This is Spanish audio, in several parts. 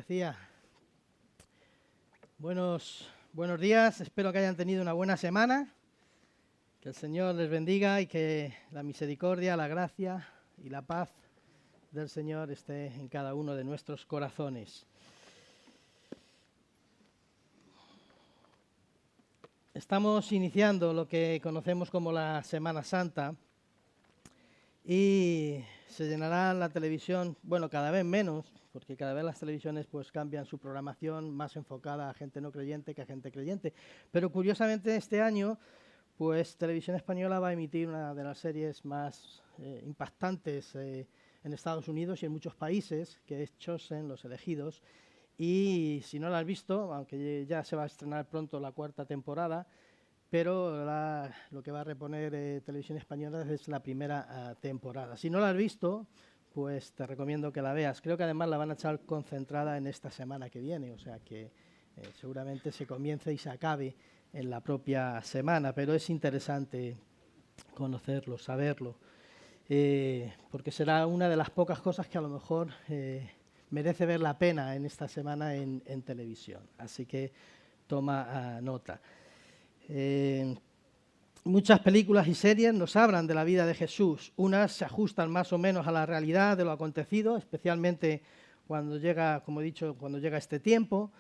decía, buenos días, espero que hayan tenido una buena semana, que el Señor les bendiga y que la misericordia, la gracia y la paz del Señor esté en cada uno de nuestros corazones. Estamos iniciando lo que conocemos como la Semana Santa y se llenará la televisión, bueno, cada vez menos, porque cada vez las televisiones pues cambian su programación más enfocada a gente no creyente que a gente creyente. Pero curiosamente este año, pues Televisión Española va a emitir una de las series más impactantes en Estados Unidos y en muchos países, que es Chosen, Los Elegidos. Y si no la has visto, aunque ya se va a estrenar pronto la 4ª temporada, pero lo que va a reponer Televisión Española es la primera temporada. Si no la has visto, pues te recomiendo que la veas. Creo que además la van a echar concentrada en esta semana que viene, o sea que seguramente se comience y se acabe en la propia semana, pero es interesante conocerlo, saberlo, porque será una de las pocas cosas que a lo mejor merece ver la pena en esta semana en televisión. Así que toma nota. Muchas películas y series nos hablan de la vida de Jesús. Unas se ajustan más o menos a la realidad de lo acontecido, especialmente cuando llega, como he dicho, cuando llega este tiempo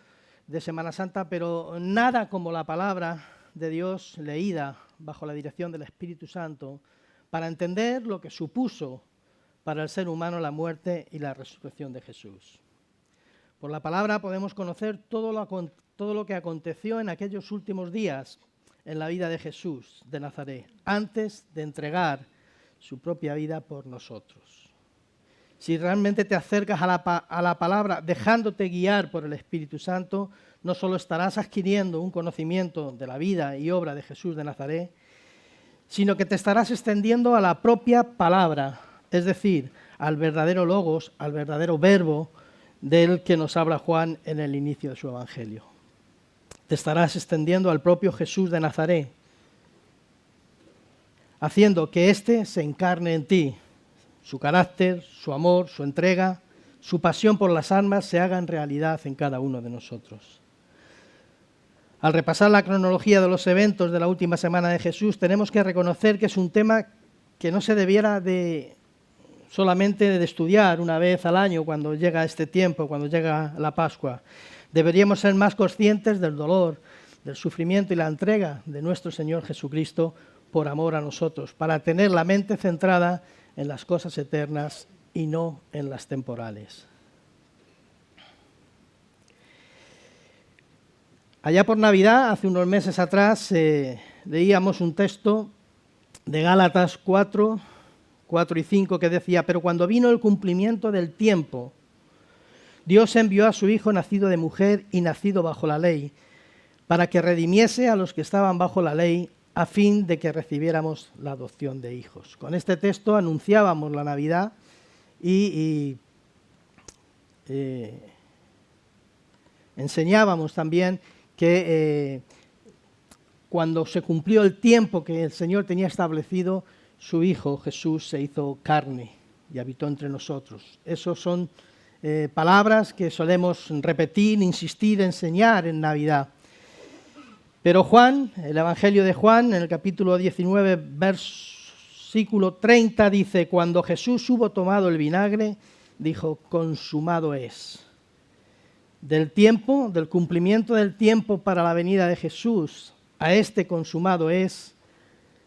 de Semana Santa, pero nada como la palabra de Dios leída bajo la dirección del Espíritu Santo para entender lo que supuso para el ser humano la muerte y la resurrección de Jesús. Por la palabra podemos conocer todo lo que aconteció en aquellos últimos días en la vida de Jesús de Nazaret, antes de entregar su propia vida por nosotros. Si realmente te acercas a la palabra dejándote guiar por el Espíritu Santo, no solo estarás adquiriendo un conocimiento de la vida y obra de Jesús de Nazaret, sino que te estarás extendiendo a la propia palabra, es decir, al verdadero logos, al verdadero verbo del que nos habla Juan en el inicio de su Evangelio. Te estarás extendiendo al propio Jesús de Nazaret, haciendo que éste se encarne en ti, su carácter, su amor, su entrega, su pasión por las almas se hagan realidad en cada uno de nosotros. Al repasar la cronología de los eventos de la última semana de Jesús, tenemos que reconocer que es un tema que no se debiera solamente de estudiar una vez al año cuando llega este tiempo, cuando llega la Pascua. Deberíamos ser más conscientes del dolor, del sufrimiento y la entrega de nuestro Señor Jesucristo por amor a nosotros, para tener la mente centrada en las cosas eternas y no en las temporales. Allá por Navidad, hace unos meses atrás, leíamos un texto de Gálatas 4 y 5 que decía: pero cuando vino el cumplimiento del tiempo, Dios envió a su Hijo nacido de mujer y nacido bajo la ley, para que redimiese a los que estaban bajo la ley, a fin de que recibiéramos la adopción de hijos. Con este texto anunciábamos la Navidad y enseñábamos también que cuando se cumplió el tiempo que el Señor tenía establecido, su Hijo Jesús se hizo carne y habitó entre nosotros. Esos son palabras que solemos repetir, insistir, enseñar en Navidad. Pero Juan, el Evangelio de Juan, en el capítulo 19, versículo 30, dice: cuando Jesús hubo tomado el vinagre, dijo: consumado es. Del cumplimiento del tiempo para la venida de Jesús a este consumado es,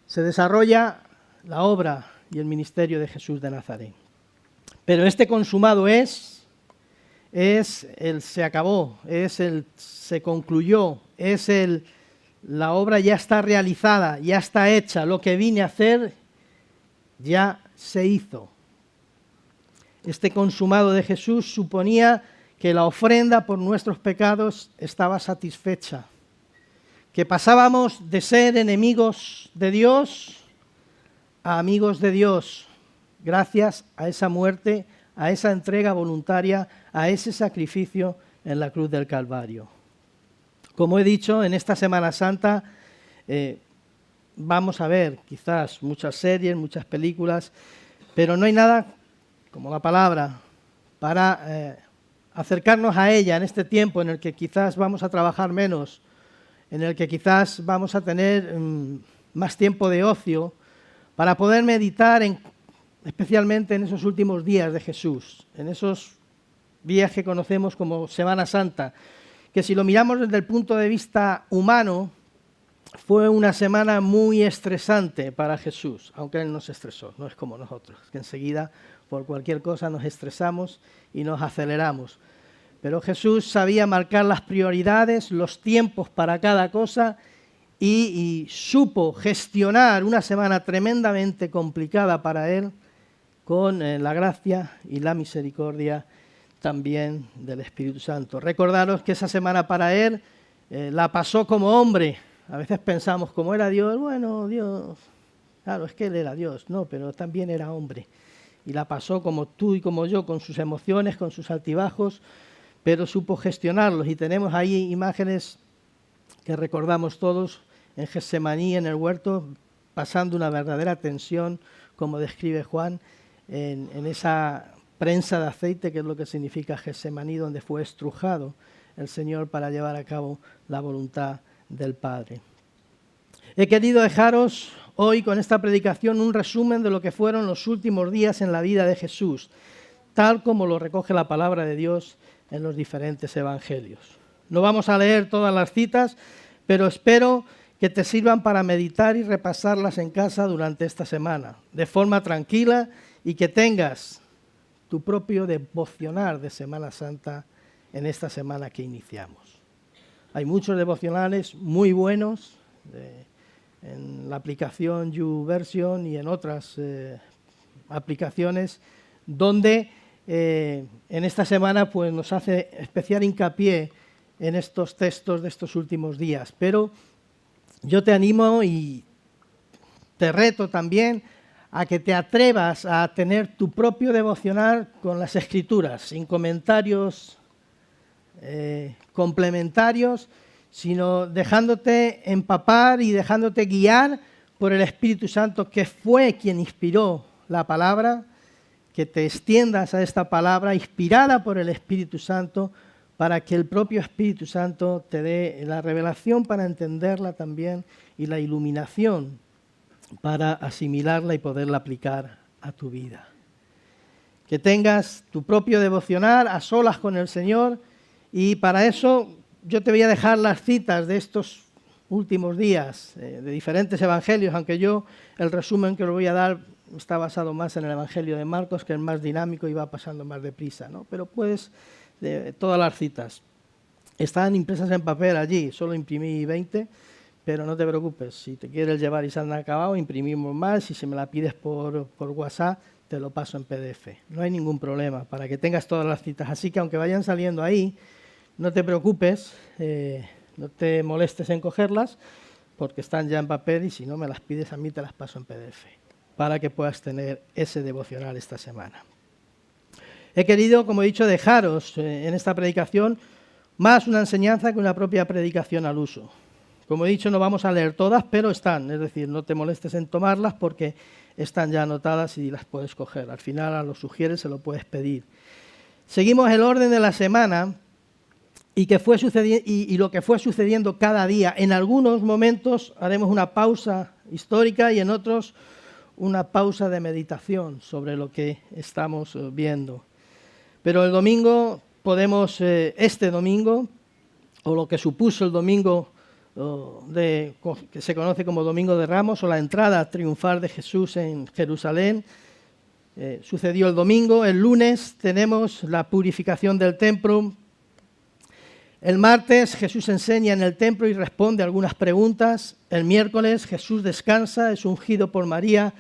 se desarrolla la obra y el ministerio de Jesús de Nazaret. Pero este consumado es el se acabó, es el se concluyó, es la obra ya está realizada, ya está hecha, lo que vine a hacer ya se hizo. Este consumado de Jesús suponía que la ofrenda por nuestros pecados estaba satisfecha, que pasábamos de ser enemigos de Dios a amigos de Dios, gracias a esa muerte, a esa entrega voluntaria, a ese sacrificio en la cruz del Calvario. Como he dicho, en esta Semana Santa vamos a ver quizás muchas series, muchas películas, pero no hay nada como la palabra para acercarnos a ella en este tiempo en el que quizás vamos a trabajar menos, en el que quizás vamos a tener más tiempo de ocio, para poder meditar especialmente en esos últimos días de Jesús, en esos días que conocemos como Semana Santa, que si lo miramos desde el punto de vista humano, fue una semana muy estresante para Jesús, aunque Él no se estresó, no es como nosotros, que enseguida por cualquier cosa nos estresamos y nos aceleramos. Pero Jesús sabía marcar las prioridades, los tiempos para cada cosa y supo gestionar una semana tremendamente complicada para Él con la gracia y la misericordia también del Espíritu Santo. Recordaros que esa semana para Él la pasó como hombre. A veces pensamos, como era Dios, bueno, Dios, claro, es que Él era Dios, no, pero también era hombre. Y la pasó como tú y como yo, con sus emociones, con sus altibajos, pero supo gestionarlos. Y tenemos ahí imágenes que recordamos todos en Getsemaní, en el huerto, pasando una verdadera tensión, como describe Juan, en esa prensa de aceite, que es lo que significa Getsemaní, donde fue estrujado el Señor para llevar a cabo la voluntad del Padre. He querido dejaros hoy con esta predicación un resumen de lo que fueron los últimos días en la vida de Jesús, tal como lo recoge la palabra de Dios en los diferentes evangelios. No vamos a leer todas las citas, pero espero que te sirvan para meditar y repasarlas en casa durante esta semana, de forma tranquila, y que tengas tu propio devocional de Semana Santa en esta semana que iniciamos. Hay muchos devocionales muy buenos en la aplicación YouVersion y en otras aplicaciones donde en esta semana pues, nos hace especial hincapié en estos textos de estos últimos días. Pero yo te animo y te reto también a que te atrevas a tener tu propio devocional con las Escrituras, sin comentarios complementarios, sino dejándote empapar y dejándote guiar por el Espíritu Santo, que fue quien inspiró la palabra, que te extiendas a esta palabra inspirada por el Espíritu Santo, para que el propio Espíritu Santo te dé la revelación para entenderla también y la iluminación para asimilarla y poderla aplicar a tu vida. Que tengas tu propio devocional a solas con el Señor, y para eso yo te voy a dejar las citas de estos últimos días de diferentes evangelios, aunque yo el resumen que os voy a dar está basado más en el Evangelio de Marcos, que es más dinámico y va pasando más deprisa, ¿no? Pero pues todas las citas están impresas en papel allí, solo imprimí 20, pero no te preocupes, si te quieres llevar y se han acabado, imprimimos más, y si me la pides por WhatsApp, te lo paso en PDF. No hay ningún problema, para que tengas todas las citas. Así que aunque vayan saliendo ahí, no te preocupes, no te molestes en cogerlas, porque están ya en papel, y si no me las pides a mí, te las paso en PDF, para que puedas tener ese devocional esta semana. He querido, como he dicho, dejaros en esta predicación más una enseñanza que una propia predicación al uso. Como he dicho, no vamos a leer todas, pero están, es decir, no te molestes en tomarlas porque están ya anotadas y las puedes coger. Al final, a los sugieres se lo puedes pedir. Seguimos el orden de la semana y lo que fue sucediendo cada día. En algunos momentos haremos una pausa histórica y en otros una pausa de meditación sobre lo que estamos viendo. Pero el domingo podemos, este domingo, o lo que supuso el domingo que se conoce como Domingo de Ramos, o la entrada triunfal de Jesús en Jerusalén, sucedió el domingo. El lunes tenemos la purificación del templo. El martes Jesús enseña en el templo y responde a algunas preguntas. El miércoles Jesús descansa, es ungido por María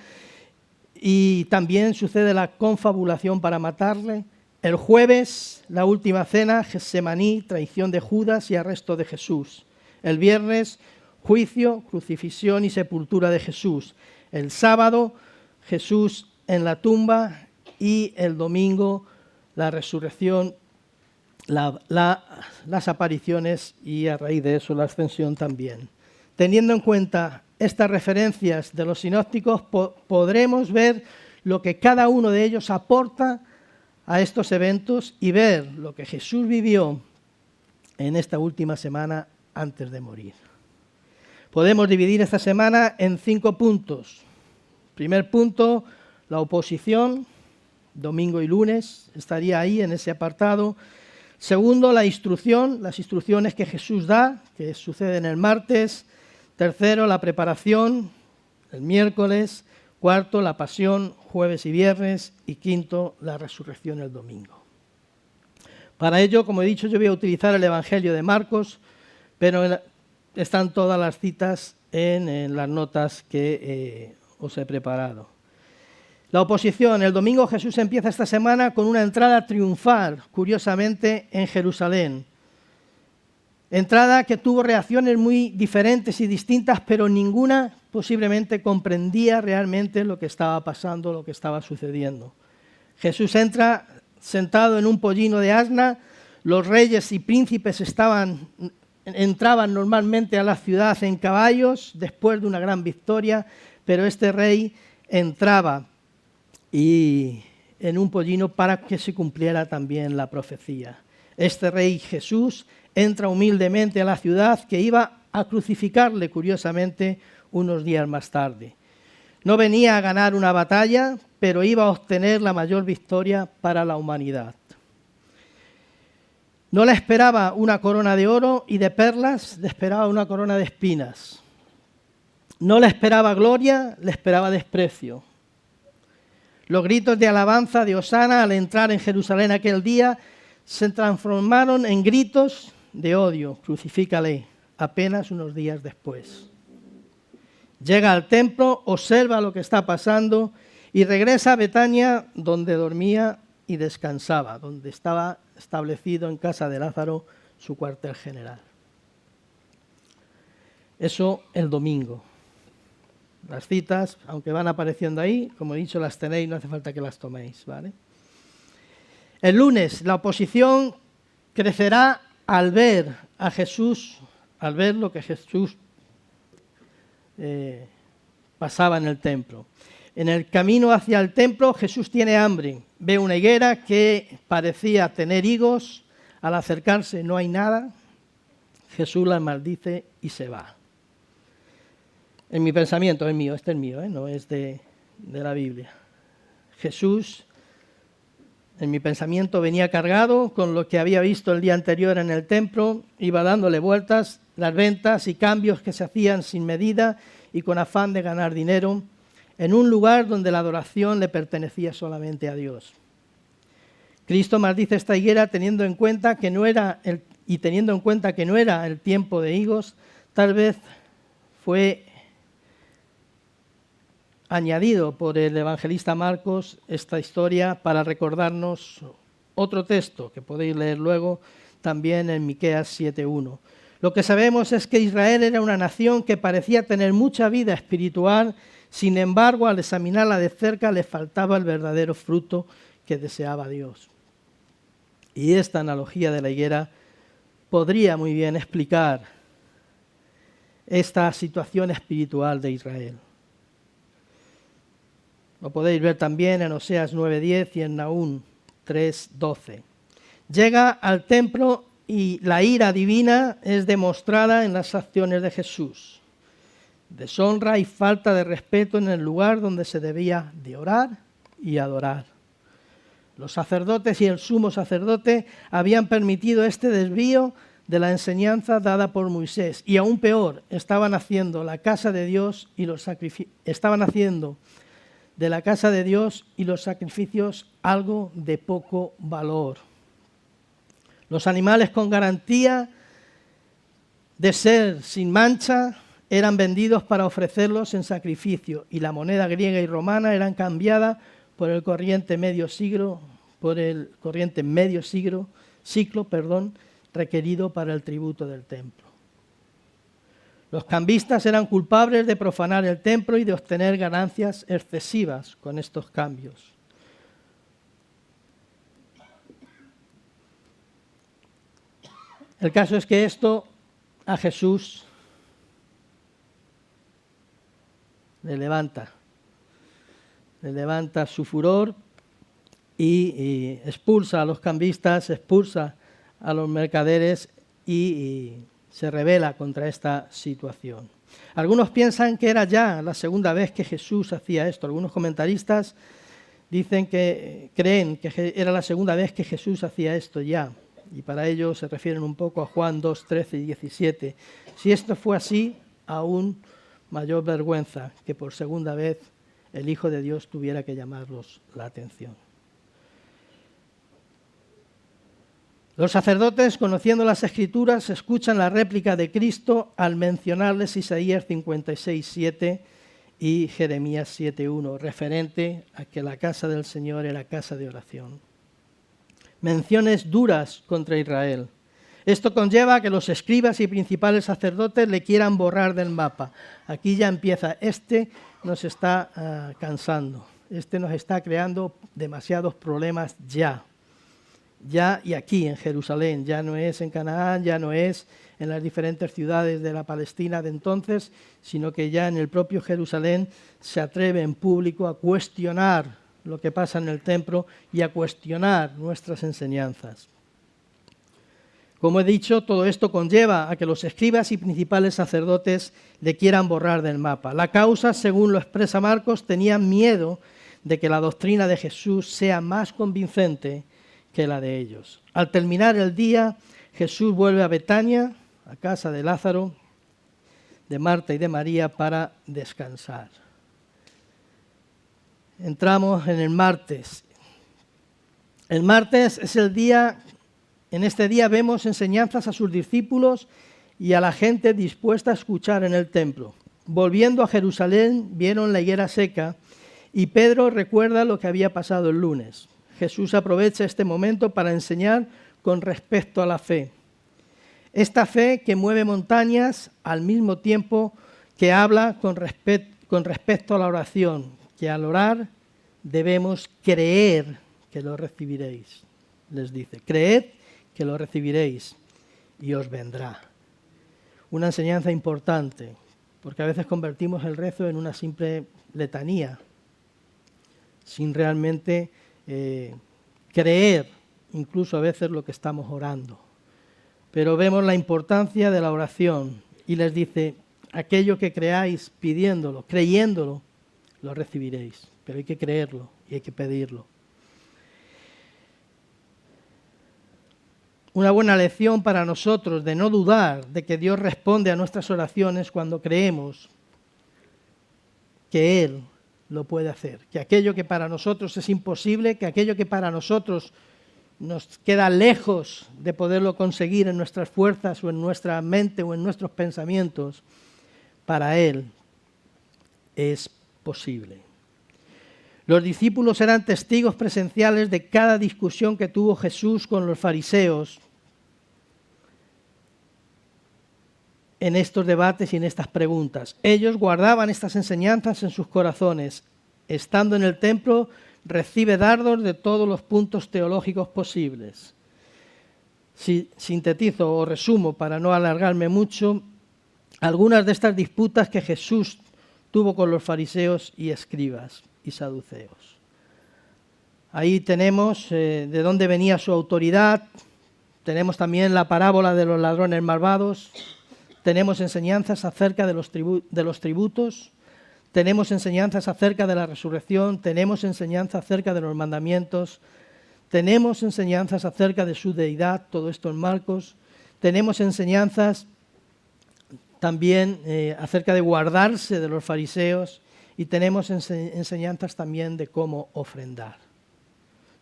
y también sucede la confabulación para matarle. El jueves, la última cena, Getsemaní, traición de Judas y arresto de Jesús. El viernes, juicio, crucifixión y sepultura de Jesús. El sábado, Jesús en la tumba, y el domingo, la resurrección, las apariciones y a raíz de eso la ascensión también. Teniendo en cuenta estas referencias de los sinópticos, podremos ver lo que cada uno de ellos aporta a estos eventos y ver lo que Jesús vivió en esta última semana antes de morir. Podemos dividir esta semana en 5 puntos. Primer punto, la oposición, domingo y lunes, estaría ahí en ese apartado. Segundo, la instrucción, las instrucciones que Jesús da, que suceden el martes. Tercero, la preparación, el miércoles. Cuarto, la pasión, jueves y viernes. Y quinto, la resurrección el domingo. Para ello, como he dicho, yo voy a utilizar el Evangelio de Marcos, pero están todas las citas en las notas que os he preparado. La oposición. El domingo Jesús empieza esta semana con una entrada triunfal, curiosamente, en Jerusalén. Entrada que tuvo reacciones muy diferentes y distintas, pero ninguna posiblemente comprendía realmente lo que estaba pasando, lo que estaba sucediendo. Jesús entra sentado en un pollino de asna, los reyes y príncipes entraban normalmente a la ciudad en caballos después de una gran victoria, pero este rey entraba y en un pollino para que se cumpliera también la profecía. Este rey Jesús entra humildemente a la ciudad que iba a crucificarle, curiosamente, unos días más tarde. No venía a ganar una batalla, pero iba a obtener la mayor victoria para la humanidad. No le esperaba una corona de oro y de perlas, le esperaba una corona de espinas. No le esperaba gloria, le esperaba desprecio. Los gritos de alabanza de Hosana al entrar en Jerusalén aquel día se transformaron en gritos de odio. Crucifícale, apenas unos días después. Llega al templo, observa lo que está pasando y regresa a Betania, donde dormía y descansaba, donde estaba establecido en casa de Lázaro su cuartel general. Eso el domingo. Las citas, aunque van apareciendo ahí, como he dicho, las tenéis, no hace falta que las toméis, ¿vale? El lunes, la oposición crecerá al ver a Jesús, al ver lo que Jesús pasaba en el templo. En el camino hacia el templo, Jesús tiene hambre. Ve una higuera que parecía tener higos. Al acercarse no hay nada. Jesús la maldice y se va. En mi pensamiento, es mío, este es mío, no es de la Biblia. Jesús, en mi pensamiento, venía cargado con lo que había visto el día anterior en el templo, iba dándole vueltas, las ventas y cambios que se hacían sin medida y con afán de ganar dinero, en un lugar donde la adoración le pertenecía solamente a Dios. Cristo maldice esta higuera teniendo en cuenta que no era el tiempo de higos. Tal vez fue añadido por el evangelista Marcos esta historia para recordarnos otro texto que podéis leer luego también en Miqueas 7:1. Lo que sabemos es que Israel era una nación que parecía tener mucha vida espiritual, sin embargo, al examinarla de cerca le faltaba el verdadero fruto que deseaba Dios. Y esta analogía de la higuera podría muy bien explicar esta situación espiritual de Israel. Lo podéis ver también en Oseas 9:10 y en Nahum 3:12. Llega al templo y la ira divina es demostrada en las acciones de Jesús. Deshonra y falta de respeto en el lugar donde se debía de orar y adorar. Los sacerdotes y el sumo sacerdote habían permitido este desvío de la enseñanza dada por Moisés. Y aún peor, estaban haciendo de la casa de Dios y los sacrificios algo de poco valor. Los animales con garantía de ser sin mancha eran vendidos para ofrecerlos en sacrificio y la moneda griega y romana eran cambiadas por el corriente medio ciclo, requerido para el tributo del templo. Los cambistas eran culpables de profanar el templo y de obtener ganancias excesivas con estos cambios. El caso es que esto a Jesús le levanta su furor y expulsa a los cambistas, expulsa a los mercaderes y se rebela contra esta situación. Algunos piensan que era ya la segunda vez que Jesús hacía esto. Algunos comentaristas creen que era la segunda vez que Jesús hacía esto ya. Y para ello se refieren un poco a Juan 2, 13 y 17. Si esto fue así, aún mayor vergüenza que por segunda vez el Hijo de Dios tuviera que llamarlos la atención. Los sacerdotes, conociendo las Escrituras, escuchan la réplica de Cristo al mencionarles Isaías 56, 7 y Jeremías 7, 1, referente a que la casa del Señor era casa de oración. Menciones duras contra Israel. Esto conlleva a que los escribas y principales sacerdotes le quieran borrar del mapa. Aquí ya empieza, nos está cansando, nos está creando demasiados problemas ya y aquí en Jerusalén, ya no es en Canaán, ya no es en las diferentes ciudades de la Palestina de entonces, sino que ya en el propio Jerusalén se atreve en público a cuestionar lo que pasa en el templo y a cuestionar nuestras enseñanzas. Como he dicho, todo esto conlleva a que los escribas y principales sacerdotes le quieran borrar del mapa. La causa, según lo expresa Marcos, tenían miedo de que la doctrina de Jesús sea más convincente que la de ellos. Al terminar el día, Jesús vuelve a Betania, a casa de Lázaro, de Marta y de María, para descansar. Entramos en el martes. El martes es el día, en este día vemos enseñanzas a sus discípulos y a la gente dispuesta a escuchar en el templo. Volviendo a Jerusalén, vieron la higuera seca y Pedro recuerda lo que había pasado el lunes. Jesús aprovecha este momento para enseñar con respecto a la fe. Esta fe que mueve montañas al mismo tiempo que habla con respecto a la oración, que al orar debemos creer que lo recibiréis, les dice. Creed que lo recibiréis y os vendrá. Una enseñanza importante, porque a veces convertimos el rezo en una simple letanía, sin realmente creer incluso a veces lo que estamos orando. Pero vemos la importancia de la oración y les dice, aquello que creáis pidiéndolo, creyéndolo, lo recibiréis. Pero hay que creerlo y hay que pedirlo. Una buena lección para nosotros de no dudar de que Dios responde a nuestras oraciones cuando creemos que Él lo puede hacer, que aquello que para nosotros es imposible, que aquello que para nosotros nos queda lejos de poderlo conseguir en nuestras fuerzas o en nuestra mente o en nuestros pensamientos, para Él es posible. Los discípulos eran testigos presenciales de cada discusión que tuvo Jesús con los fariseos en estos debates y en estas preguntas. Ellos guardaban estas enseñanzas en sus corazones. Estando en el templo, recibe dardos de todos los puntos teológicos posibles. Si sintetizo o resumo, para no alargarme mucho, algunas de estas disputas que Jesús tuvo con los fariseos y escribas y saduceos. Ahí tenemos de dónde venía su autoridad, tenemos también la parábola de los ladrones malvados, tenemos enseñanzas acerca de los tributos, tenemos enseñanzas acerca de la resurrección, tenemos enseñanzas acerca de los mandamientos, tenemos enseñanzas acerca de su deidad, todo esto en Marcos, tenemos enseñanzas también acerca de guardarse de los fariseos y tenemos enseñanzas también de cómo ofrendar.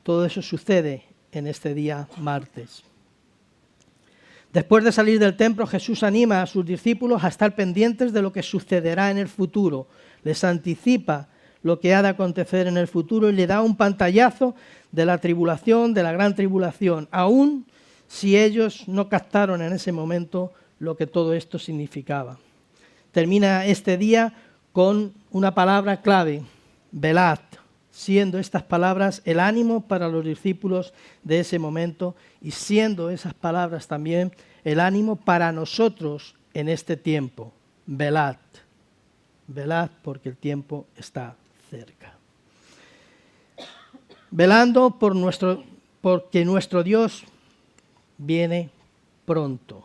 Todo eso sucede en este día martes. Después de salir del templo, Jesús anima a sus discípulos a estar pendientes de lo que sucederá en el futuro. Les anticipa lo que ha de acontecer en el futuro y le da un pantallazo de la tribulación, de la gran tribulación, aun si ellos no captaron en ese momento lo que todo esto significaba. Termina este día con una palabra clave, velad, siendo estas palabras el ánimo para los discípulos de ese momento y siendo esas palabras también el ánimo para nosotros en este tiempo. Velad, velad porque el tiempo está cerca. velando porque nuestro Dios viene pronto.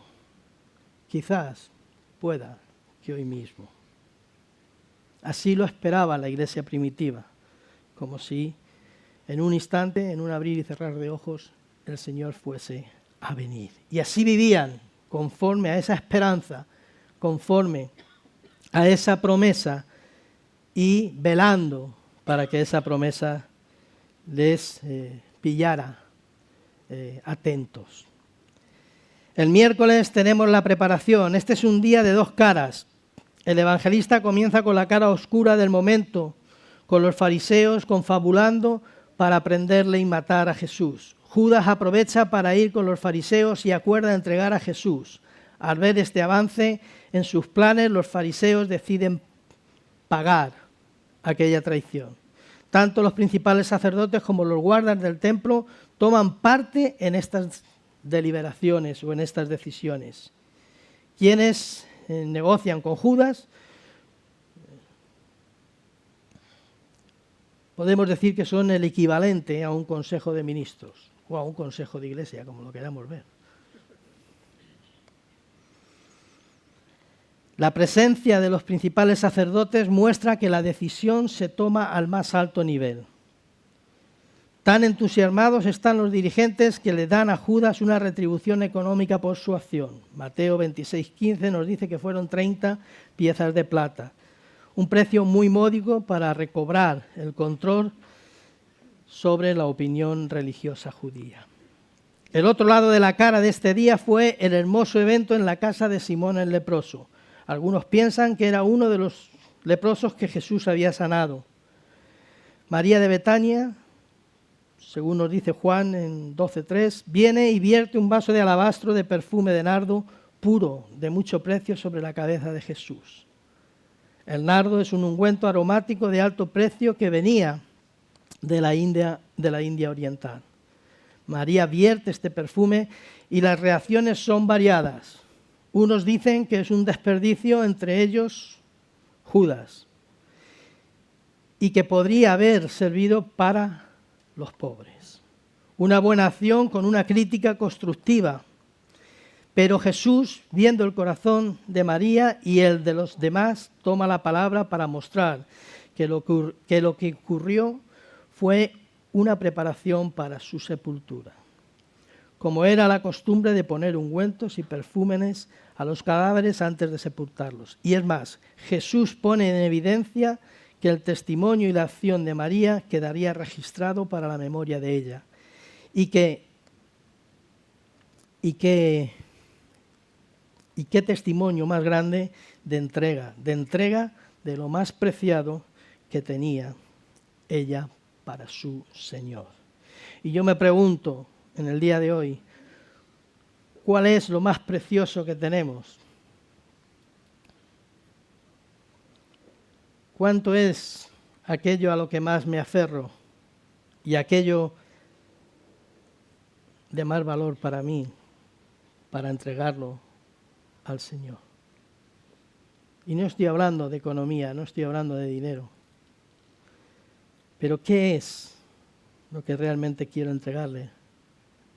Quizás pueda que hoy mismo. Así lo esperaba la iglesia primitiva, como si en un instante, en un abrir y cerrar de ojos, el Señor fuese a venir. Y así vivían, conforme a esa esperanza, conforme a esa promesa y velando para que esa promesa les pillara atentos. El miércoles tenemos la preparación. Este es un día de dos caras. El evangelista comienza con la cara oscura del momento, con los fariseos confabulando para prenderle y matar a Jesús. Judas aprovecha para ir con los fariseos y acuerda entregar a Jesús. Al ver este avance en sus planes, los fariseos deciden pagar aquella traición. Tanto los principales sacerdotes como los guardas del templo toman parte en estas deliberaciones o en estas decisiones. Quienes negocian con Judas, podemos decir que son el equivalente a un consejo de ministros o a un consejo de iglesia, como lo queramos ver. La presencia de los principales sacerdotes muestra que la decisión se toma al más alto nivel. Tan entusiasmados están los dirigentes que le dan a Judas una retribución económica por su acción. Mateo 26:15 nos dice que fueron 30 piezas de plata. Un precio muy módico para recobrar el control sobre la opinión religiosa judía. El otro lado de la cara de este día fue el hermoso evento en la casa de Simón el leproso. Algunos piensan que era uno de los leprosos que Jesús había sanado. María de Betania, según nos dice Juan en 12:3, viene y vierte un vaso de alabastro de perfume de nardo puro, de mucho precio, sobre la cabeza de Jesús. El nardo es un ungüento aromático de alto precio que venía de la India oriental. María vierte este perfume y las reacciones son variadas. Unos dicen que es un desperdicio, entre ellos Judas, y que podría haber servido para los pobres. Una buena acción con una crítica constructiva. Pero Jesús, viendo el corazón de María y el de los demás, toma la palabra para mostrar que lo que ocurrió fue una preparación para su sepultura. Como era la costumbre de poner ungüentos y perfúmenes a los cadáveres antes de sepultarlos. Y es más, Jesús pone en evidencia que el testimonio y la acción de María quedaría registrado para la memoria de ella. Y qué testimonio más grande de entrega de lo más preciado que tenía ella para su Señor. Y yo me pregunto en el día de hoy, ¿cuál es lo más precioso que tenemos? ¿Cuánto es aquello a lo que más me aferro y aquello de más valor para mí, para entregarlo al Señor? Y no estoy hablando de economía, no estoy hablando de dinero. Pero ¿qué es lo que realmente quiero entregarle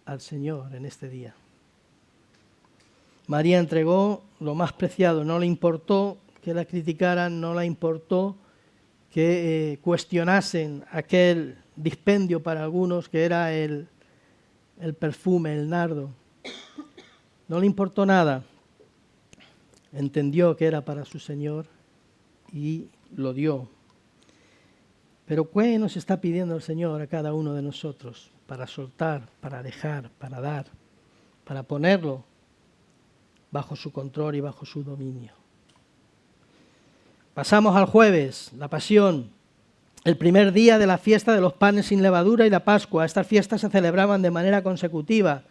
al Señor en este día? María entregó lo más preciado, no le importó que la criticaran, no le importó que cuestionasen aquel dispendio para algunos que era el perfume, el nardo. No le importó nada. Entendió que era para su Señor y lo dio. Pero ¿qué nos está pidiendo el Señor a cada uno de nosotros para soltar, para dejar, para dar, para ponerlo bajo su control y bajo su dominio? Pasamos al jueves, la Pasión, el primer día de la fiesta de los panes sin levadura y la Pascua. Estas fiestas se celebraban de manera consecutiva.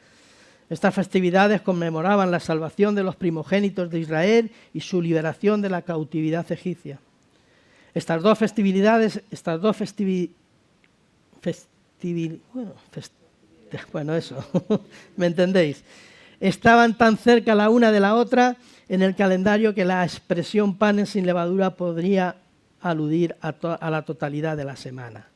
Estas festividades conmemoraban la salvación de los primogénitos de Israel y su liberación de la cautividad egipcia. Estas dos festividades, ¿me entendéis? Estaban tan cerca la una de la otra en el calendario que la expresión panes sin levadura podría aludir a la totalidad de la semana.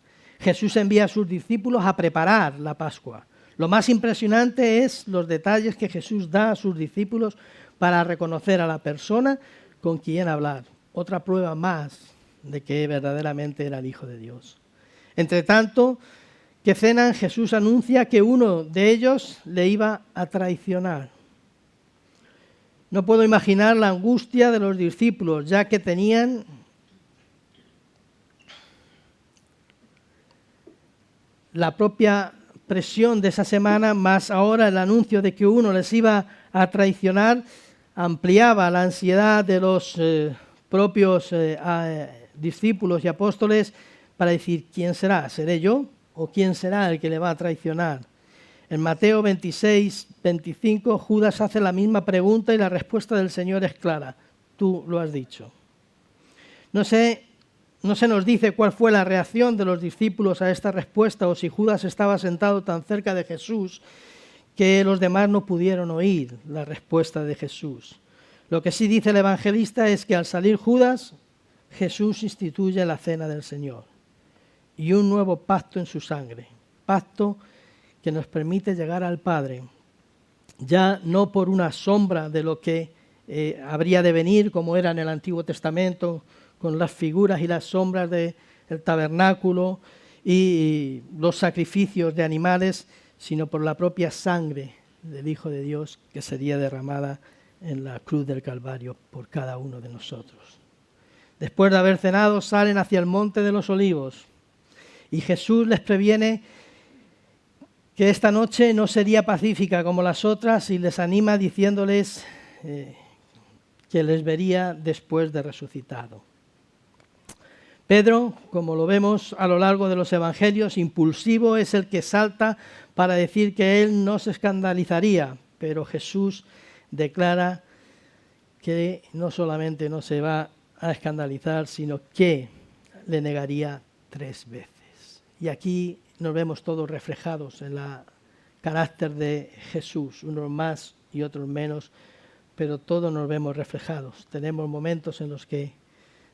Jesús envía a sus discípulos a preparar la Pascua. Lo más impresionante es los detalles que Jesús da a sus discípulos para reconocer a la persona con quien hablar. Otra prueba más de que verdaderamente era el Hijo de Dios. Entre tanto que cenan, Jesús anuncia que uno de ellos le iba a traicionar. No puedo imaginar la angustia de los discípulos, ya que tenían la propia presión de esa semana, más ahora el anuncio de que uno les iba a traicionar, ampliaba la ansiedad de los propios discípulos y apóstoles para decir, ¿quién será? ¿Seré yo? ¿O quién será el que le va a traicionar? En Mateo 26, 25, Judas hace la misma pregunta y la respuesta del Señor es clara. Tú lo has dicho. No se nos dice cuál fue la reacción de los discípulos a esta respuesta o si Judas estaba sentado tan cerca de Jesús que los demás no pudieron oír la respuesta de Jesús. Lo que sí dice el evangelista es que al salir Judas, Jesús instituye la cena del Señor y un nuevo pacto en su sangre, pacto que nos permite llegar al Padre, ya no por una sombra de lo que habría de venir, como era en el Antiguo Testamento, con las figuras y las sombras del tabernáculo y los sacrificios de animales, sino por la propia sangre del Hijo de Dios que sería derramada en la cruz del Calvario por cada uno de nosotros. Después de haber cenado, salen hacia el Monte de los Olivos y Jesús les previene que esta noche no sería pacífica como las otras y les anima diciéndoles que les vería después de resucitado. Pedro, como lo vemos a lo largo de los evangelios, impulsivo es el que salta para decir que él no se escandalizaría, pero Jesús declara que no solamente no se va a escandalizar, sino que le negaría 3 veces. Y aquí nos vemos todos reflejados en el carácter de Jesús, unos más y otros menos, pero todos nos vemos reflejados. Tenemos momentos en los que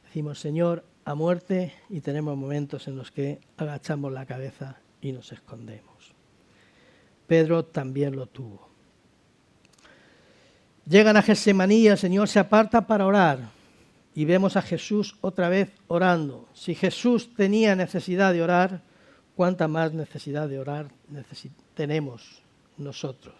decimos, Señor, a muerte, y tenemos momentos en los que agachamos la cabeza y nos escondemos. Pedro también lo tuvo. Llegan a Getsemaní y el Señor se aparta para orar y vemos a Jesús otra vez orando. Si Jesús tenía necesidad de orar, ¿cuánta más necesidad de orar tenemos nosotros?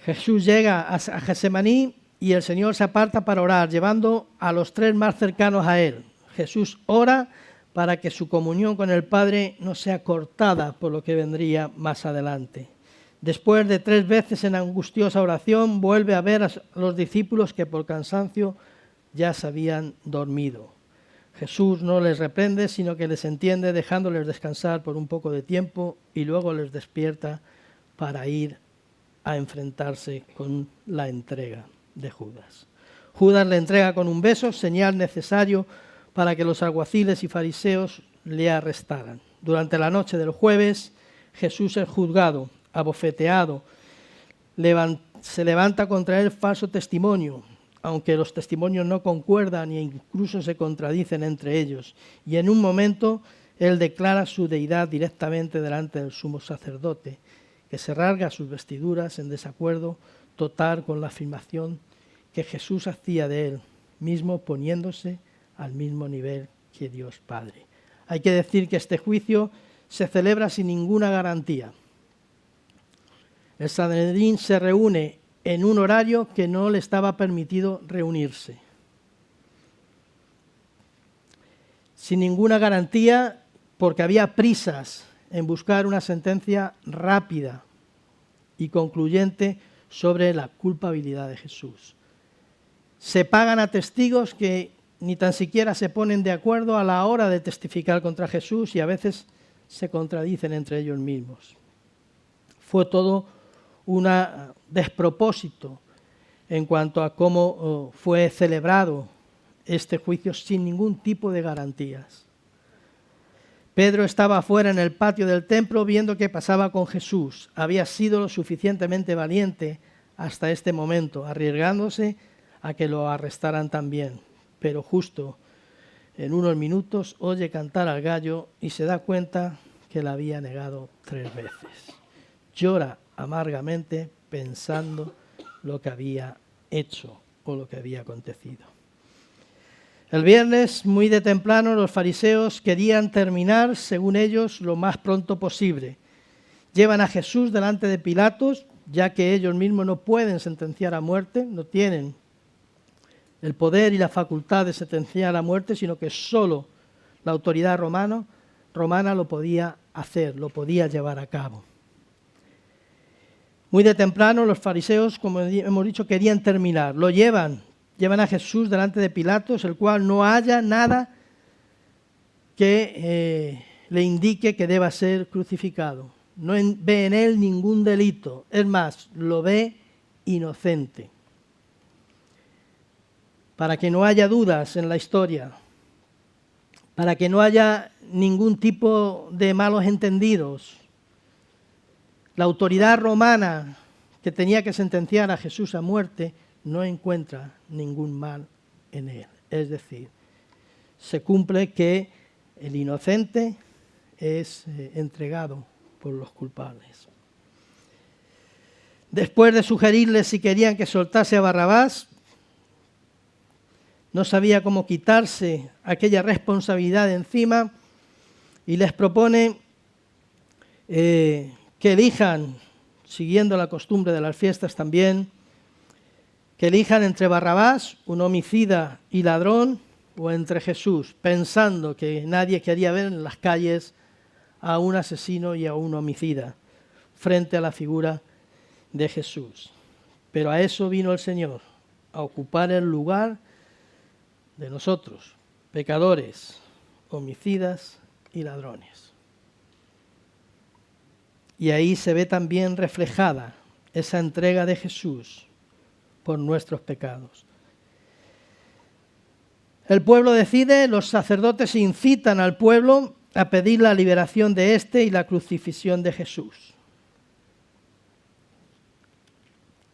Jesús llega a Getsemaní y el Señor se aparta para orar, llevando a los 3 más cercanos a Él. Jesús ora para que su comunión con el Padre no sea cortada por lo que vendría más adelante. Después de 3 veces en angustiosa oración, vuelve a ver a los discípulos que por cansancio ya se habían dormido. Jesús no les reprende, sino que les entiende, dejándoles descansar por un poco de tiempo y luego les despierta para ir a enfrentarse con la entrega de Judas. Judas le entrega con un beso, señal necesario para que los alguaciles y fariseos le arrestaran. Durante la noche del jueves, Jesús es juzgado, abofeteado, se levanta contra él falso testimonio, aunque los testimonios no concuerdan e incluso se contradicen entre ellos. Y en un momento él declara su deidad directamente delante del sumo sacerdote, que se rasga sus vestiduras en desacuerdo total con la afirmación que Jesús hacía de él mismo, poniéndose al mismo nivel que Dios Padre. Hay que decir que este juicio se celebra sin ninguna garantía. El Sanedrín se reúne en un horario que no le estaba permitido reunirse. Sin ninguna garantía, porque había prisas en buscar una sentencia rápida y concluyente sobre la culpabilidad de Jesús. Se pagan a testigos que ni tan siquiera se ponen de acuerdo a la hora de testificar contra Jesús y a veces se contradicen entre ellos mismos. Fue todo un despropósito en cuanto a cómo fue celebrado este juicio sin ningún tipo de garantías. Pedro estaba afuera en el patio del templo viendo qué pasaba con Jesús. Había sido lo suficientemente valiente hasta este momento, arriesgándose a que lo arrestaran también. Pero justo en unos minutos oye cantar al gallo y se da cuenta que la había negado 3 veces. Llora amargamente pensando lo que había hecho o lo que había acontecido. El viernes, muy de temprano, los fariseos querían terminar, según ellos, lo más pronto posible. Llevan a Jesús delante de Pilatos, ya que ellos mismos no pueden sentenciar a muerte, no tienen el poder y la facultad de sentenciar a muerte, sino que solo la autoridad romana lo podía hacer, lo podía llevar a cabo. Muy de temprano los fariseos, como hemos dicho, querían terminar. Lo llevan a Jesús delante de Pilatos, el cual no halla nada que le indique que deba ser crucificado. No ve en él ningún delito, es más, lo ve inocente. Para que no haya dudas en la historia, para que no haya ningún tipo de malos entendidos, la autoridad romana que tenía que sentenciar a Jesús a muerte no encuentra ningún mal en él. Es decir, se cumple que el inocente es entregado por los culpables. Después de sugerirles si querían que soltase a Barrabás, no sabía cómo quitarse aquella responsabilidad de encima y les propone que elijan, siguiendo la costumbre de las fiestas también, que elijan entre Barrabás, un homicida y ladrón, o entre Jesús, pensando que nadie quería ver en las calles a un asesino y a un homicida frente a la figura de Jesús. Pero a eso vino el Señor, a ocupar el lugar de nosotros, pecadores, homicidas y ladrones. Y ahí se ve también reflejada esa entrega de Jesús por nuestros pecados. El pueblo decide, los sacerdotes incitan al pueblo a pedir la liberación de éste y la crucifixión de Jesús.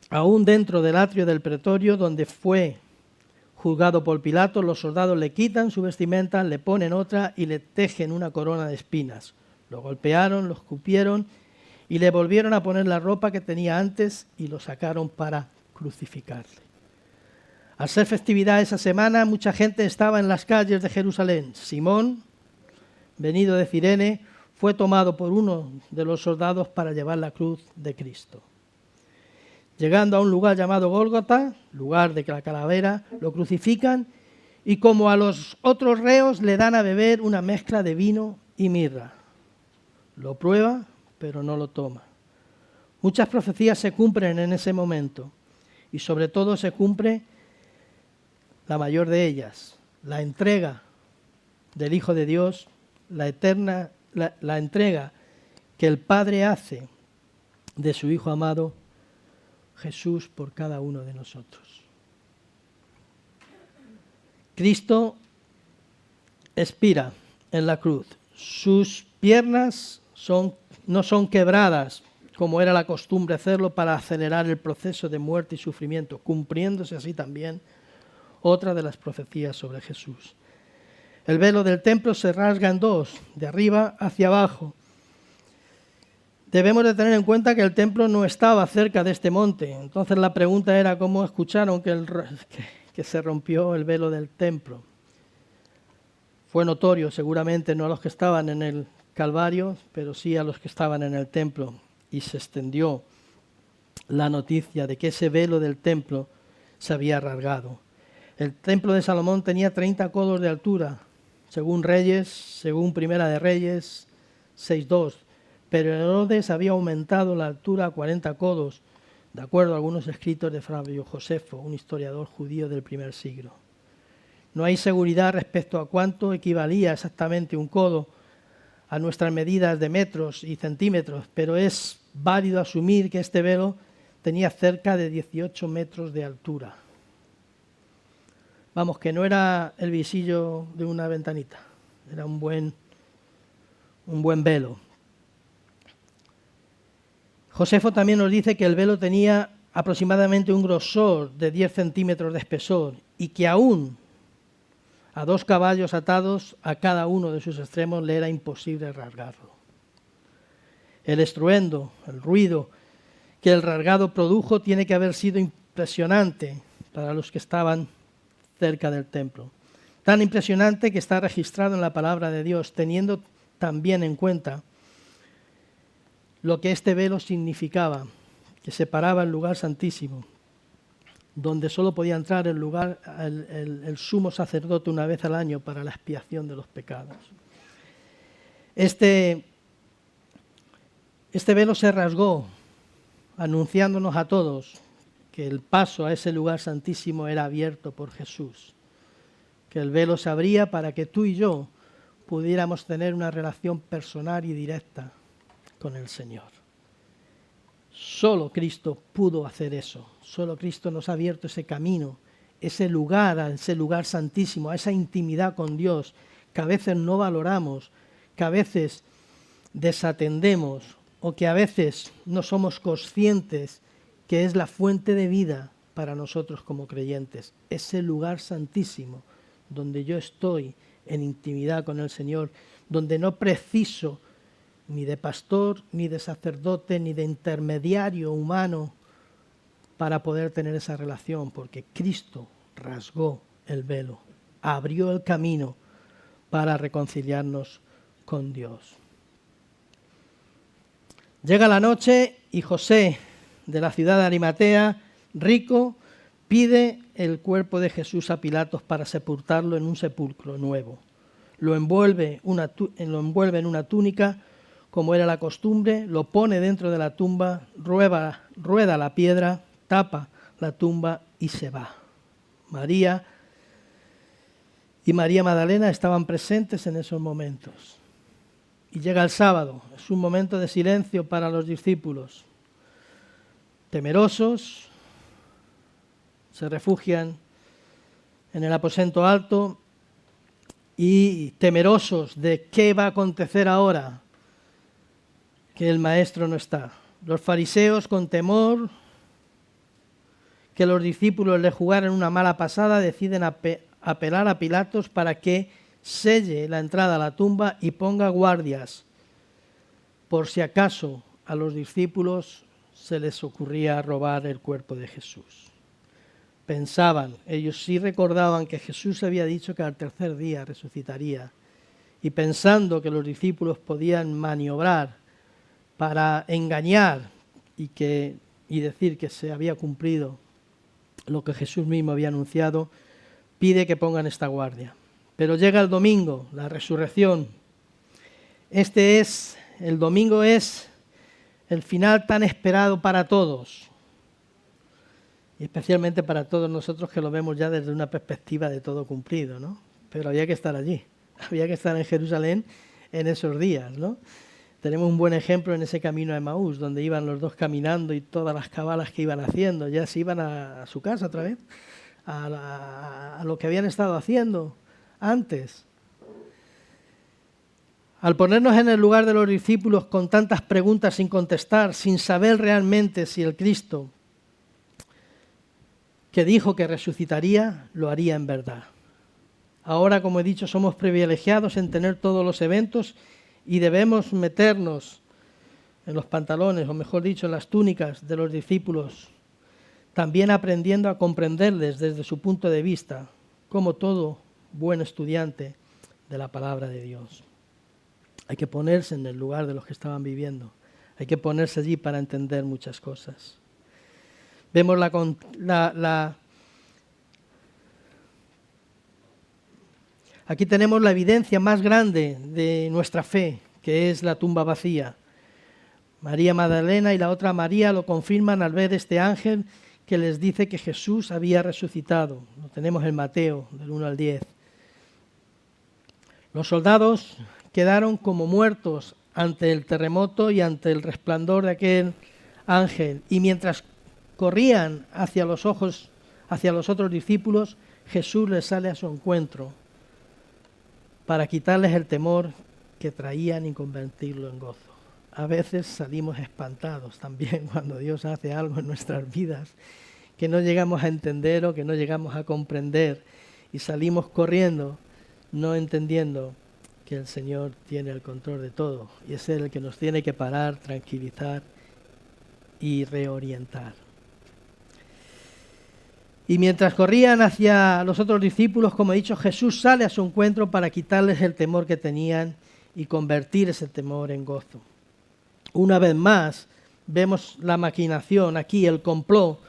Aún dentro del atrio del pretorio, donde fue juzgado por Pilato, los soldados le quitan su vestimenta, le ponen otra y le tejen una corona de espinas. Lo golpearon, lo escupieron y le volvieron a poner la ropa que tenía antes y lo sacaron para crucificarle. Al ser festividad esa semana, mucha gente estaba en las calles de Jerusalén. Simón, venido de Cirene, fue tomado por uno de los soldados para llevar la cruz de Cristo. Llegando a un lugar llamado Gólgota, lugar de la calavera, lo crucifican y como a los otros reos le dan a beber una mezcla de vino y mirra. Lo prueba, pero no lo toma. Muchas profecías se cumplen en ese momento y sobre todo se cumple la mayor de ellas, la entrega del Hijo de Dios, la entrega que el Padre hace de su Hijo amado, Jesús, por cada uno de nosotros. Cristo expira en la cruz. Sus piernas no son quebradas, como era la costumbre hacerlo para acelerar el proceso de muerte y sufrimiento, cumpliéndose así también otra de las profecías sobre Jesús. El velo del templo se rasga en dos, de arriba hacia abajo. Debemos de tener en cuenta que el templo no estaba cerca de este monte. Entonces la pregunta era cómo escucharon que se rompió el velo del templo. Fue notorio, seguramente no a los que estaban en el Calvario, pero sí a los que estaban en el templo. Y se extendió la noticia de que ese velo del templo se había rasgado. El templo de Salomón tenía 30 codos de altura, según Primera de Reyes 6:2. Pero Herodes había aumentado la altura a 40 codos, de acuerdo a algunos escritos de Flavio Josefo, un historiador judío del primer siglo. No hay seguridad respecto a cuánto equivalía exactamente un codo a nuestras medidas de metros y centímetros, pero es válido asumir que este velo tenía cerca de 18 metros de altura. Vamos, que no era el visillo de una ventanita, era un buen velo. Josefo también nos dice que el velo tenía aproximadamente un grosor de 10 centímetros de espesor y que aún A 2 caballos atados a cada uno de sus extremos le era imposible rasgarlo. El estruendo, el ruido que el rasgado produjo tiene que haber sido impresionante para los que estaban cerca del templo. Tan impresionante que está registrado en la palabra de Dios, teniendo también en cuenta lo que este velo significaba, que separaba el lugar santísimo, donde solo podía entrar el sumo sacerdote una vez al año para la expiación de los pecados. Este velo se rasgó, anunciándonos a todos que el paso a ese lugar santísimo era abierto por Jesús, que el velo se abría para que tú y yo pudiéramos tener una relación personal y directa con el Señor. Solo Cristo pudo hacer eso, solo Cristo nos ha abierto ese camino, ese lugar santísimo, a esa intimidad con Dios que a veces no valoramos, que a veces desatendemos o que a veces no somos conscientes que es la fuente de vida para nosotros como creyentes. Ese lugar santísimo donde yo estoy en intimidad con el Señor, donde no preciso ni de pastor, ni de sacerdote, ni de intermediario humano para poder tener esa relación, porque Cristo rasgó el velo, abrió el camino para reconciliarnos con Dios. Llega la noche y José, de la ciudad de Arimatea, rico, pide el cuerpo de Jesús a Pilatos para sepultarlo en un sepulcro nuevo. Lo envuelve en una túnica, como era la costumbre, lo pone dentro de la tumba, rueda la piedra, tapa la tumba y se va. María y María Magdalena estaban presentes en esos momentos. Y llega el sábado, es un momento de silencio para los discípulos. Temerosos, se refugian en el aposento alto y temerosos de qué va a acontecer ahora que el maestro no está. Los fariseos, con temor que los discípulos le jugaran una mala pasada, deciden apelar a Pilatos para que selle la entrada a la tumba y ponga guardias, por si acaso a los discípulos se les ocurría robar el cuerpo de Jesús. Pensaban, ellos sí recordaban que Jesús había dicho que al tercer día resucitaría, y pensando que los discípulos podían maniobrar para engañar y decir que se había cumplido lo que Jesús mismo había anunciado, pide que pongan esta guardia. Pero llega el domingo, la resurrección. El domingo es el final tan esperado para todos, y especialmente para todos nosotros que lo vemos ya desde una perspectiva de todo cumplido, ¿no? Pero había que estar allí, había que estar en Jerusalén en esos días, ¿no? Tenemos un buen ejemplo en ese camino a Emaús, donde iban los dos caminando y todas las cabalas que iban haciendo, ya se iban a su casa otra vez, a lo que habían estado haciendo antes. Al ponernos en el lugar de los discípulos con tantas preguntas sin contestar, sin saber realmente si el Cristo que dijo que resucitaría, lo haría en verdad. Ahora, como he dicho, somos privilegiados en tener todos los eventos y debemos meternos en los pantalones, o mejor dicho, en las túnicas de los discípulos, también aprendiendo a comprenderles desde su punto de vista, como todo buen estudiante de la palabra de Dios. Hay que ponerse en el lugar de los que estaban viviendo, hay que ponerse allí para entender muchas cosas. Vemos aquí tenemos la evidencia más grande de nuestra fe, que es la tumba vacía. María Magdalena y la otra María lo confirman al ver este ángel que les dice que Jesús había resucitado. Lo tenemos en Mateo, del 1 al 10. Los soldados quedaron como muertos ante el terremoto y ante el resplandor de aquel ángel. Y mientras corrían hacia los otros discípulos, Jesús les sale a su encuentro para quitarles el temor que traían y convertirlo en gozo. A veces salimos espantados también cuando Dios hace algo en nuestras vidas que no llegamos a entender o que no llegamos a comprender. y salimos corriendo, no entendiendo que el Señor tiene el control de todo y es Él el que nos tiene que parar, tranquilizar y reorientar. Y mientras corrían hacia los otros discípulos, como he dicho, Jesús sale a su encuentro para quitarles el temor que tenían y convertir ese temor en gozo. Una vez más, vemos la maquinación aquí, el complot.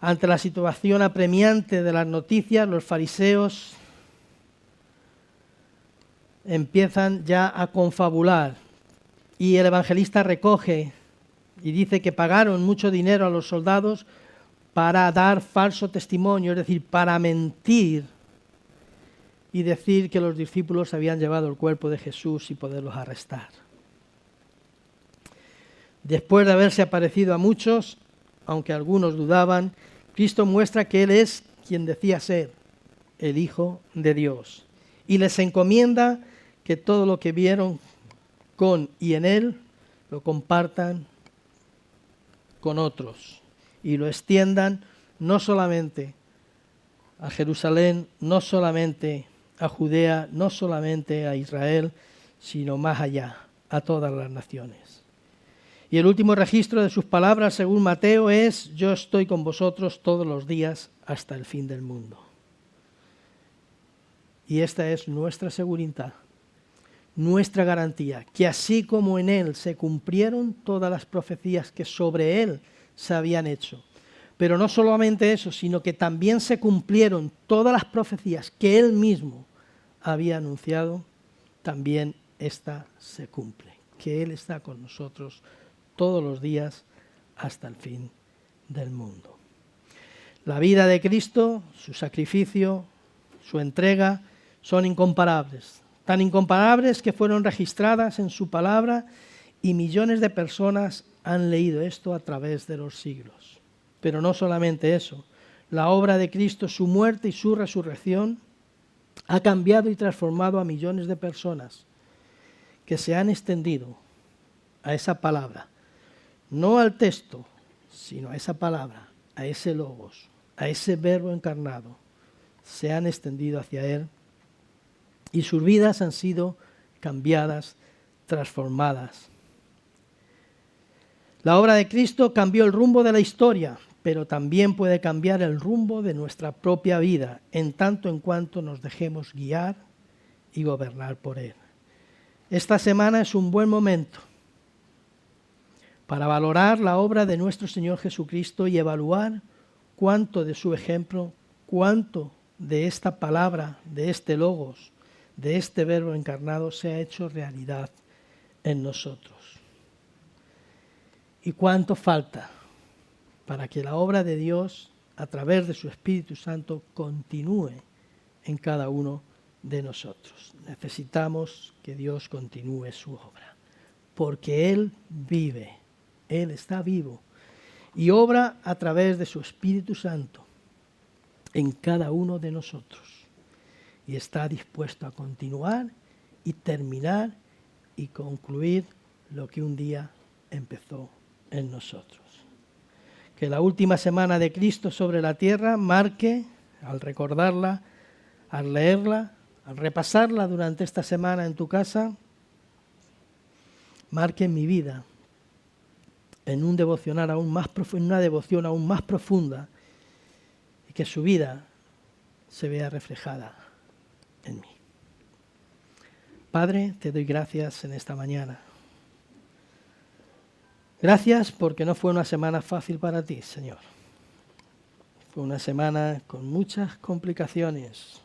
Ante la situación apremiante de las noticias, los fariseos empiezan ya a confabular y el evangelista recoge y dice que pagaron mucho dinero a los soldados para dar falso testimonio, es decir, para mentir y decir que los discípulos habían llevado el cuerpo de Jesús y poderlos arrestar. Después de haberse aparecido a muchos, aunque algunos dudaban, Cristo muestra que Él es quien decía ser, el Hijo de Dios. Y les encomienda que todo lo que vieron con y en Él lo compartan con otros y lo extiendan no solamente a Jerusalén, no solamente a Judea, no solamente a Israel, sino más allá, a todas las naciones. Y el último registro de sus palabras, según Mateo, es: yo estoy con vosotros todos los días hasta el fin del mundo. Y esta es nuestra seguridad, nuestra garantía, que así como en Él se cumplieron todas las profecías que sobre Él se habían hecho, pero no solamente eso, sino que también se cumplieron todas las profecías que Él mismo había anunciado, también esta se cumple, que Él está con nosotros todos los días hasta el fin del mundo. La vida de Cristo, su sacrificio, su entrega, son incomparables. Tan incomparables que fueron registradas en su palabra y millones de personas han leído esto a través de los siglos. Pero no solamente eso, la obra de Cristo, su muerte y su resurrección ha cambiado y transformado a millones de personas que se han extendido a esa palabra, no al texto, sino a esa palabra, a ese logos, a ese verbo encarnado, se han extendido hacia Él y sus vidas han sido cambiadas, transformadas. La obra de Cristo cambió el rumbo de la historia, pero también puede cambiar el rumbo de nuestra propia vida, en tanto en cuanto nos dejemos guiar y gobernar por Él. Esta semana es un buen momento para valorar la obra de nuestro Señor Jesucristo y evaluar cuánto de su ejemplo, cuánto de esta palabra, de este logos, de este verbo encarnado se ha hecho realidad en nosotros. Y cuánto falta para que la obra de Dios, a través de su Espíritu Santo, continúe en cada uno de nosotros. Necesitamos que Dios continúe su obra, porque Él vive, Él está vivo y obra a través de su Espíritu Santo en cada uno de nosotros. Y está dispuesto a continuar y terminar y concluir lo que un día empezó en nosotros. Que la última semana de Cristo sobre la tierra marque, al recordarla, al leerla, al repasarla durante esta semana en tu casa, marque en mi vida en un devocional aún más profundo, en una devoción aún más profunda, y que su vida se vea reflejada en mí. Padre, te doy gracias en esta mañana. Gracias porque no fue una semana fácil para ti, Señor. Fue una semana con muchas complicaciones,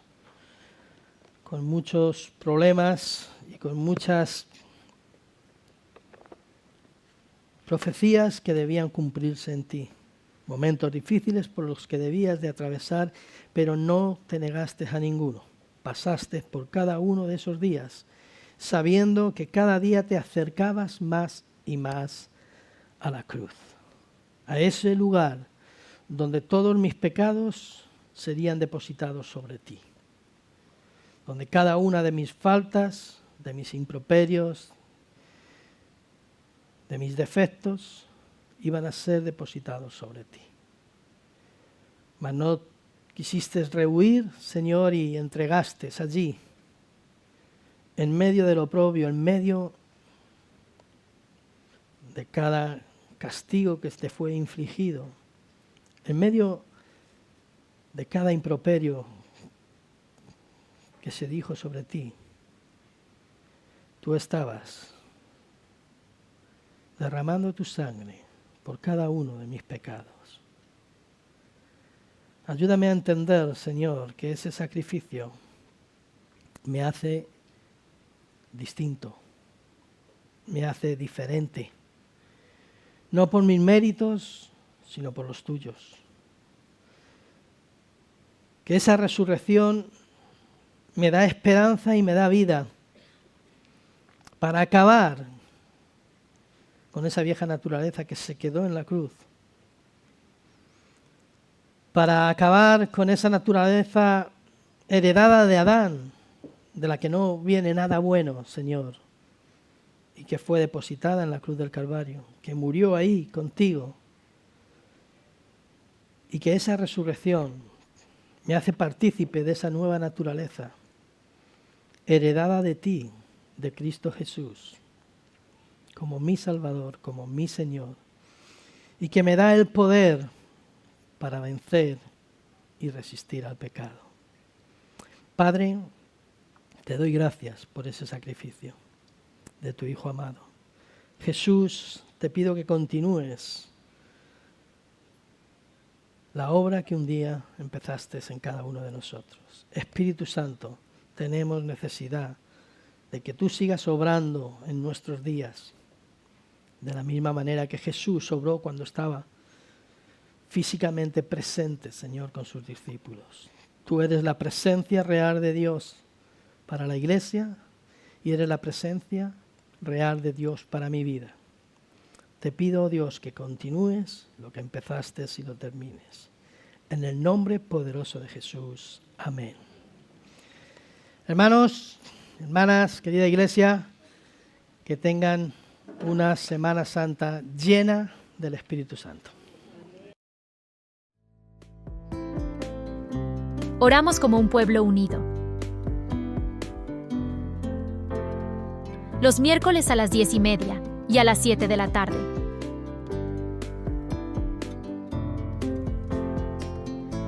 con muchos problemas y con muchas profecías que debían cumplirse en ti. Momentos difíciles por los que debías de atravesar, pero no te negaste a ninguno. Pasaste por cada uno de esos días, sabiendo que cada día te acercabas más y más a la cruz, a ese lugar donde todos mis pecados serían depositados sobre ti, donde cada una de mis faltas, de mis improperios, de mis defectos, iban a ser depositados sobre ti. Mas no quisiste rehuir, Señor, y entregaste allí, en medio del oprobio, en medio de cada castigo que te fue infligido, en medio de cada improperio que se dijo sobre ti. Tú estabas derramando tu sangre por cada uno de mis pecados. Ayúdame a entender, Señor, que ese sacrificio me hace distinto, me hace diferente, no por mis méritos, sino por los tuyos. Que esa resurrección me da esperanza y me da vida para acabar con esa vieja naturaleza que se quedó en la cruz, para acabar con esa naturaleza heredada de Adán, de la que no viene nada bueno, Señor, y que fue depositada en la cruz del Calvario, que murió ahí contigo, y que esa resurrección me hace partícipe de esa nueva naturaleza, heredada de ti, de Cristo Jesús, como mi Salvador, como mi Señor, y que me da el poder para vencer y resistir al pecado. Padre, te doy gracias por ese sacrificio de tu Hijo amado. Jesús, te pido que continúes la obra que un día empezaste en cada uno de nosotros. Espíritu Santo, tenemos necesidad de que tú sigas obrando en nuestros días, de la misma manera que Jesús obró cuando estaba físicamente presente, Señor, con sus discípulos. Tú eres la presencia real de Dios para la iglesia y eres la presencia real de Dios para mi vida. Te pido, Dios, que continúes lo que empezaste y lo termines. En el nombre poderoso de Jesús. Amén. Hermanos, hermanas, querida iglesia, que tengan una Semana Santa llena del Espíritu Santo. Oramos como un pueblo unido. Los miércoles a las 10:30 y a las 7 de la tarde.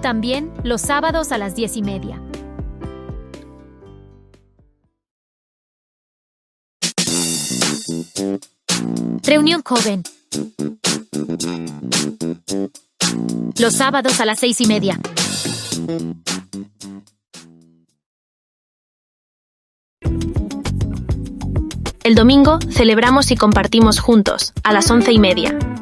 También los sábados a las 10:30. Reunión joven. Los sábados a las 6:30. El domingo celebramos y compartimos juntos a las 11:30.